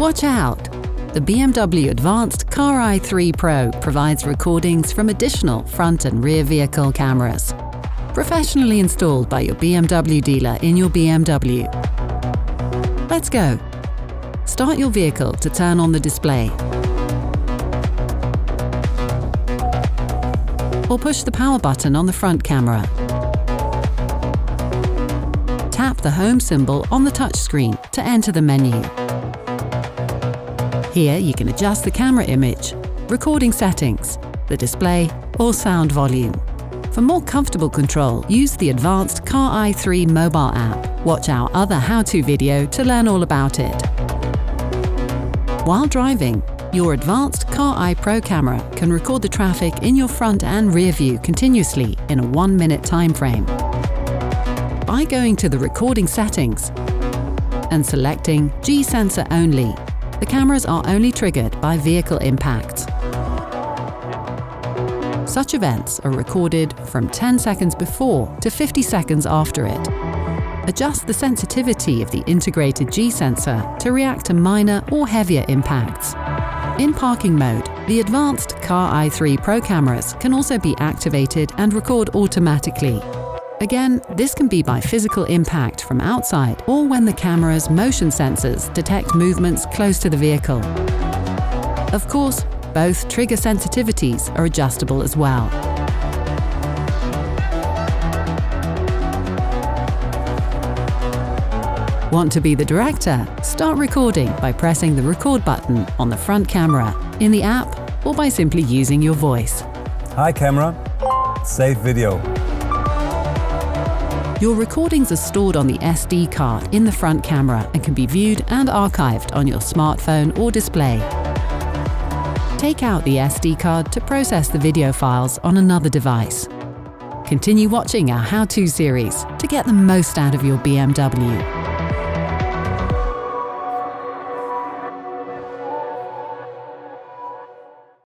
Watch out! The BMW Advanced Car Eye 3 Pro provides recordings from additional front and rear vehicle cameras. Professionally installed by your BMW dealer in your BMW. Let's go! Start your vehicle to turn on the display. Or push the power button on the front camera. Tap the home symbol on the touchscreen to enter the menu. Here you can adjust the camera image, recording settings, the display or sound volume. For more comfortable control, use the Advanced Car Eye 3 mobile app. Watch our other how-to video to learn all about it. While driving, your Advanced Car Eye Pro camera can record the traffic in your front and rear view continuously in a 1-minute time frame. By going to the recording settings and selecting G-sensor only, the cameras are only triggered by vehicle impacts. Such events are recorded from 10 seconds before to 50 seconds after it. Adjust the sensitivity of the integrated G-sensor to react to minor or heavier impacts. In parking mode, the Advanced Car Eye 3 Pro cameras can also be activated and record automatically. Again, this can be by physical impact from outside or when the camera's motion sensors detect movements close to the vehicle. Of course, both trigger sensitivities are adjustable as well. Want to be the director? Start recording by pressing the record button on the front camera, in the app, or by simply using your voice. Hi camera, save video. Your recordings are stored on the SD card in the front camera and can be viewed and archived on your smartphone or display. Take out the SD card to process the video files on another device. Continue watching our how-to series to get the most out of your BMW.